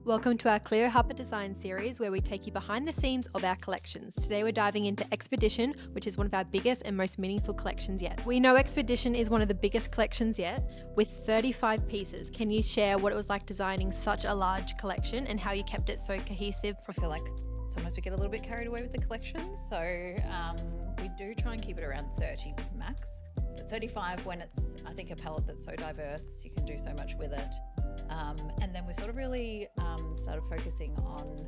Welcome to our Cleo Harper design series where we take you behind the scenes of our collections. Today we're diving into Expedition, which is one of our biggest and most meaningful collections yet. We know Expedition is one of the biggest collections yet, with 35 pieces. Can you share what it was like designing such a large collection and how you kept it so cohesive? I feel like sometimes we get a little bit carried away with the collections, so we do try and keep it around 30 max. But 35 when it's, I think, a palette that's so diverse, you can do so much with it. And then we sort of really started focusing on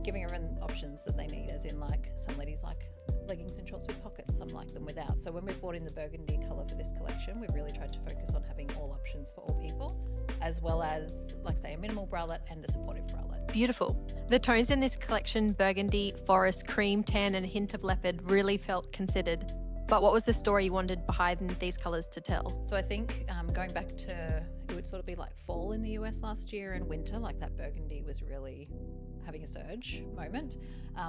giving everyone options that they need, as in like some ladies like leggings and shorts with pockets, some like them without. So when we brought in the burgundy colour for this collection, we've really tried to focus on having all options for all people, as well as, like say, a minimal bralette and a supportive bralette. Beautiful. The tones in this collection, burgundy, forest, cream, tan and a hint of leopard, really felt considered. But what was the story you wanted behind these colours to tell? So I think going back to, it would sort of be like fall in the US last year and winter, like that burgundy was really having a surge moment.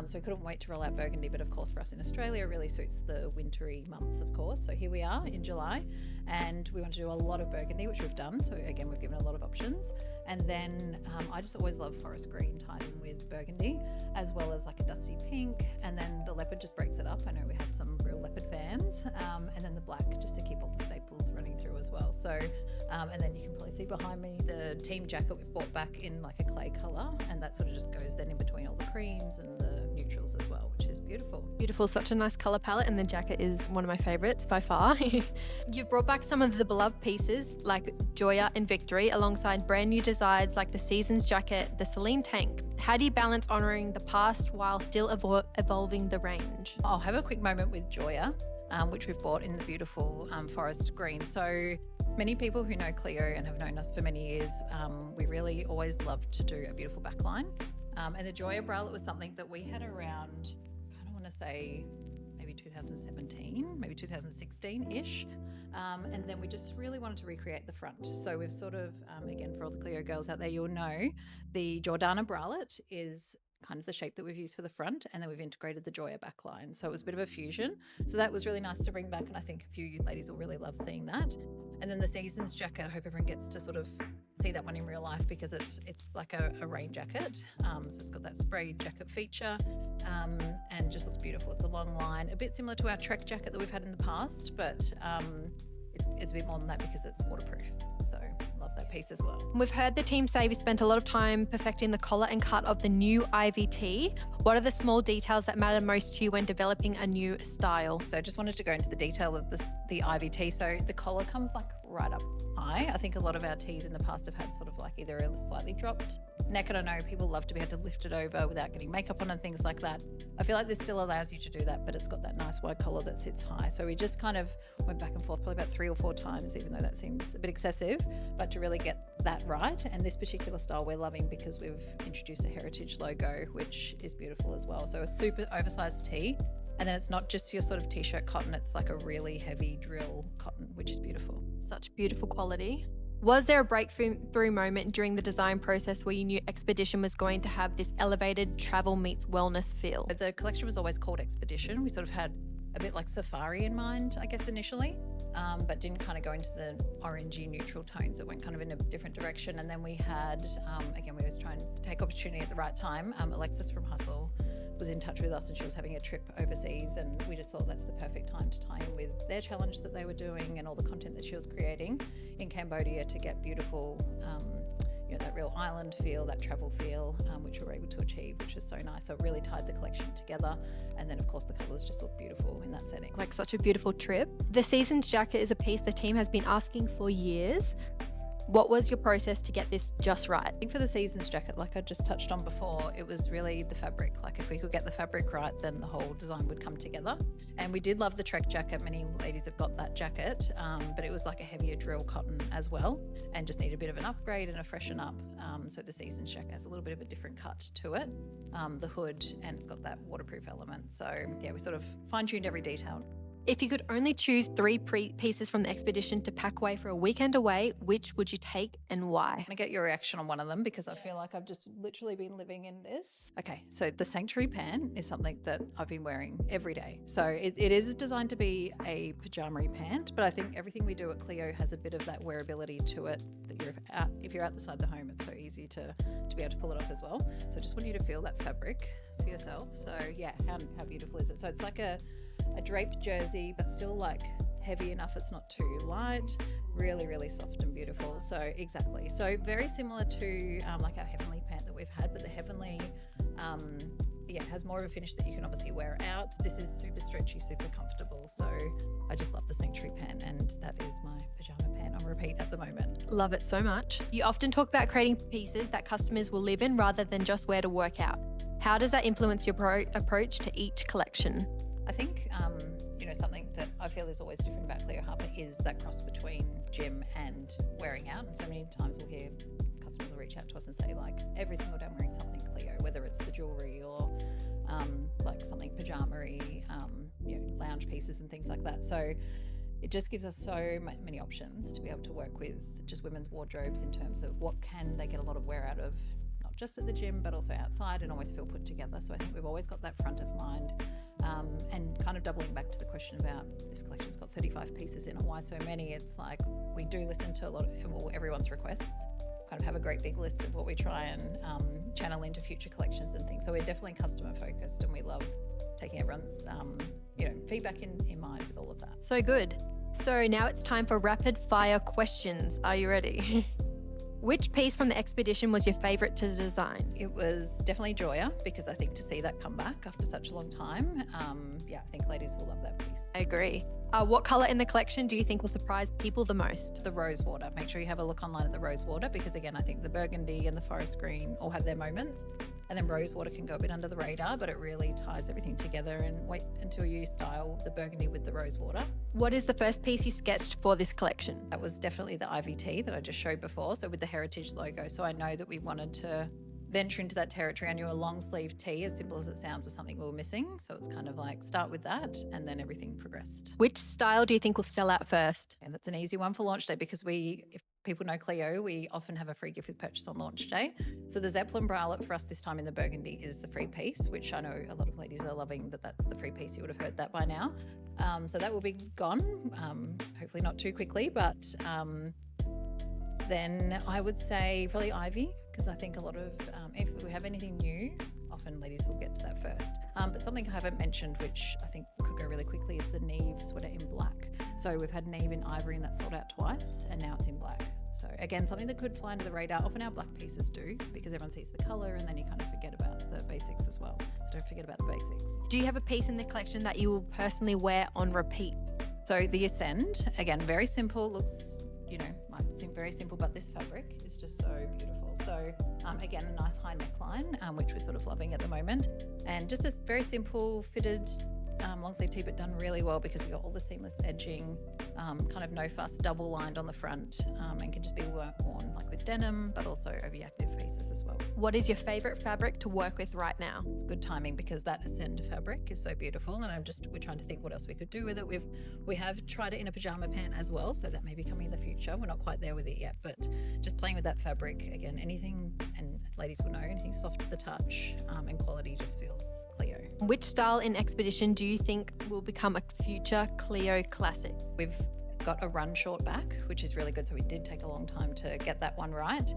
So we couldn't wait to roll out burgundy, but of course for us in Australia, it really suits the wintry months, of course. So here we are in July and we want to do a lot of burgundy, which we've done. So again, we've given a lot of options. And then I just always love forest green tied in with burgundy, as well as like a dusty pink. And then the leopard just breaks it up. I know we have some real leopard fans. And then the black just to keep all the staples running through as well. So, and then you can probably see behind me the team jacket we've brought back in like a clay colour, and that sort of just goes then in between all the creams and the neutrals as well, which is beautiful. Beautiful, such a nice colour palette, and the jacket is one of my favourites by far. You've brought back some of the beloved pieces like Joya and Victory alongside brand new designs like the Seasons jacket, the Celine tank. How do you balance honouring the past while still evolving the range? I'll have a quick moment with Joya, which we've bought in the beautiful forest green. So many people who know Cleo and have known us for many years, we really always love to do a beautiful backline. And the Joya bralette was something that we had around, I kind of want to say maybe 2017, maybe 2016-ish. And then we just really wanted to recreate the front. So we've sort of, again, for all the Cleo girls out there, you'll know the Jordana bralette is kind of the shape that we've used for the front, and then we've integrated the Joya backline. So it was a bit of a fusion. So that was really nice to bring back, and I think a few you ladies will really love seeing that. And then the Seasons jacket, I hope everyone gets to sort of see that one in real life because it's like a rain jacket. So it's got that spray jacket feature and just looks beautiful. It's a long line, a bit similar to our Trek jacket that we've had in the past, but it's a bit more than that because it's waterproof. So I love that piece as well. We've heard the team say we spent a lot of time perfecting the collar and cut of the new IVT. What are the small details that matter most to you when developing a new style? So I just wanted to go into the detail of the IVT. So the collar comes like right up high. I think a lot of our tees in the past have had sort of like either a slightly dropped neck, and I know people love to be able to lift it over without getting makeup on and things like that. I feel like this still allows you to do that, but it's got that nice wide collar that sits high. So we just kind of went back and forth probably about 3 or 4 times, even though that seems a bit excessive, but to really get that right. And this particular style we're loving because we've introduced a heritage logo, which is beautiful as well. So a super oversized tee. And then it's not just your sort of t-shirt cotton, it's like a really heavy drill cotton, which is beautiful. Such beautiful quality. Was there a breakthrough moment during the design process where you knew Expedition was going to have this elevated travel meets wellness feel? The collection was always called Expedition. We sort of had a bit like safari in mind, I guess, initially, but didn't kind of go into the orangey neutral tones. It went kind of in a different direction. And then we had, again, we always try and take opportunity at the right time. Alexis from Hustle was in touch with us and she was having a trip overseas, and we just thought that's the perfect time to tie in with their challenge that they were doing and all the content that she was creating in Cambodia to get beautiful, that real island feel, that travel feel, which we were able to achieve, which was so nice. So it really tied the collection together. And then of course the colours just look beautiful in that setting. Like such a beautiful trip. The Seasons jacket is a piece the team has been asking for years. What was your process to get this just right? I think for the Seasons jacket, like I just touched on before, it was really the fabric. Like if we could get the fabric right, then the whole design would come together. And we did love the Trek jacket. Many ladies have got that jacket, but it was like a heavier drill cotton as well and just needed a bit of an upgrade and a freshen up. So the Seasons jacket has a little bit of a different cut to it, the hood, and it's got that waterproof element. So yeah, we sort of fine-tuned every detail. If you could only choose three pieces from the expedition to pack away for a weekend away, which would you take and why? I'm going to get your reaction on one of them because I feel like I've just literally been living in this. Okay, so the Sanctuary Pant is something that I've been wearing every day. So it is designed to be a pajama pant, but I think everything we do at Cleo has a bit of that wearability to it that if you're outside the home, it's so easy to be able to pull it off as well. So I just want you to feel that fabric for yourself. So yeah, how beautiful is it? So it's like a draped jersey, but still like heavy enough it's not too light, really, really soft and beautiful. So exactly. So very similar to like our Heavenly Pant that we've had, but the Heavenly has more of a finish that you can obviously wear out. This is super stretchy, super comfortable. So I just love the Sanctuary Pant, and that is my pajama pant on repeat at the moment. Love it so much. You often talk about creating pieces that customers will live in rather than just wear to work out. How does that influence your approach to each collection? I think, something that I feel is always different about Cleo Harper is that cross between gym and wearing out. And so many times we'll hear customers will reach out to us and say, like, every single day I'm wearing something Cleo, whether it's the jewelry or like something pajama-y, lounge pieces and things like that. So it just gives us so many options to be able to work with just women's wardrobes in terms of what can they get a lot of wear out of, not just at the gym, but also outside, and always feel put together. So I think we've always got that front of mind. And kind of doubling back to the question about this collection's got 35 pieces in it, why so many? It's like we do listen to a lot of everyone's requests, kind of have a great big list of what we try and channel into future collections and things. So we're definitely customer focused, and we love taking everyone's feedback in mind with all of that. So good. So now it's time for rapid fire questions. Are you ready? Which piece from the expedition was your favourite to design? It was definitely Joya, because I think to see that come back after such a long time, I think ladies will love that piece. I agree. What colour in the collection do you think will surprise people the most? The rose water. Make sure you have a look online at the rose water, because again, I think the burgundy and the forest green all have their moments. And then rose water can go a bit under the radar, but it really ties everything together. And wait until you style the burgundy with the rose water. What is the first piece you sketched for this collection? That was definitely the IVT that I just showed before. So with the heritage logo. So I know that we wanted to venture into that territory. I knew a long sleeve tee, as simple as it sounds, was something we were missing. So it's kind of like start with that, and then everything progressed. Which style do you think will sell out first? And that's an easy one for launch day, because if people know Cleo, we often have a free gift with purchase on launch day. So the Zeppelin bralette for us this time in the burgundy is the free piece, which I know a lot of ladies are loving that's the free piece. You would have heard that by now. So that will be gone, hopefully not too quickly, but then I would say probably ivy, because I think a lot of, if we have anything new, often ladies will get to that first. But something I haven't mentioned, which I think could go really quickly, is the Neve sweater in black. So we've had Neve in ivory, and that sold out twice, and now it's in black. So again, something that could fly under the radar. Often our black pieces do, because everyone sees the colour, and then you kind of forget about the basics as well. So don't forget about the basics. Do you have a piece in the collection that you will personally wear on repeat? So the Ascend, again, very simple, looks, might seem very simple, but this fabric is just so beautiful. So again, a nice high neckline, which we're sort of loving at the moment. And just a very simple fitted long sleeve tee, but done really well, because we've got all the seamless edging, kind of no fuss, double lined on the front, and can just be worn like with denim, but also over active pieces as well. What is your favourite fabric to work with right now? It's good timing, because that Ascend fabric is so beautiful, and we're trying to think what else we could do with it. We have tried it in a pajama pant as well, so that may be coming in the future. We're not quite there with it yet, but just playing with that fabric again. Anything, and ladies will know, anything soft to the touch and quality just feels Cleo. Which style in expedition do you think will become a future Cleo classic? We've got a run short back, which is really good. So we did take a long time to get that one right.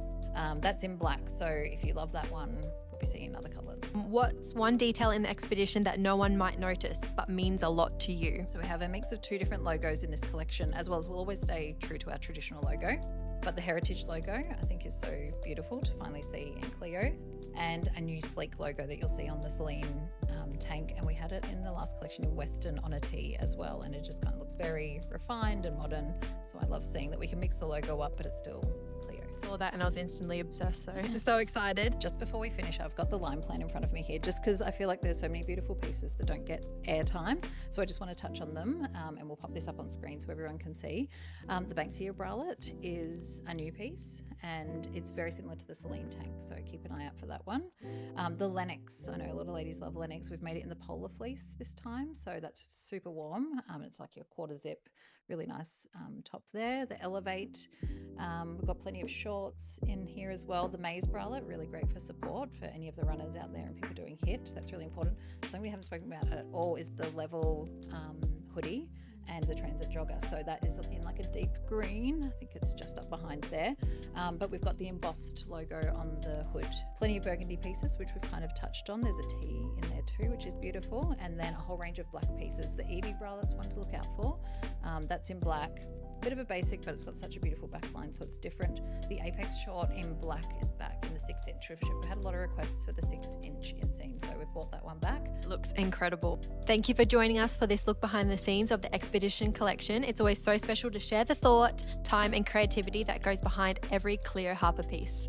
That's in black. So if you love that one, we'll be seeing other colours. What's one detail in the expedition that no one might notice but means a lot to you? So we have a mix of two different logos in this collection, as well as we'll always stay true to our traditional logo. But the heritage logo, I think, is so beautiful to finally see in Cleo, and a new sleek logo that you'll see on the Celine tank. And we had it in the last collection in Western on a tee as well, and it just kind of looks very refined and modern. So I love seeing that we can mix the logo up, but it still Cleo. Saw that and I was instantly obsessed, so excited. Just before we finish, I've got the line plan in front of me here, just because I feel like there's so many beautiful pieces that don't get airtime. So I just want to touch on them, and we'll pop this up on screen so everyone can see. The Banksia bralette is a new piece, and it's very similar to the Celine tank, so keep an eye out for that one. The Lennox, I know a lot of ladies love Lennox. We've made it in the polar fleece this time, so that's super warm. It's like your quarter zip, really nice top there. The Elevate, we've got plenty of shorts in here as well. The Maze bralette, really great for support for any of the runners out there and people doing HIIT. That's really important. Something we haven't spoken about at all is the Level hoodie and the Transit jogger. So that is in like a deep green. I think it's just up behind there. But we've got the embossed logo on the hood. Plenty of burgundy pieces, which we've kind of touched on. There's a T in there too, which is beautiful. And then a whole range of black pieces. The Evie bralette's one to look out for. That's in black. Bit of a basic, but it's got such a beautiful backline, so it's different. The Apex short in black is back in the 6-inch. We've had a lot of requests for the 6-inch inseam, so we've brought that one back. It looks incredible. Thank you for joining us for this look behind the scenes of the Expedition collection. It's always so special to share the thought, time and creativity that goes behind every Cleo Harper piece.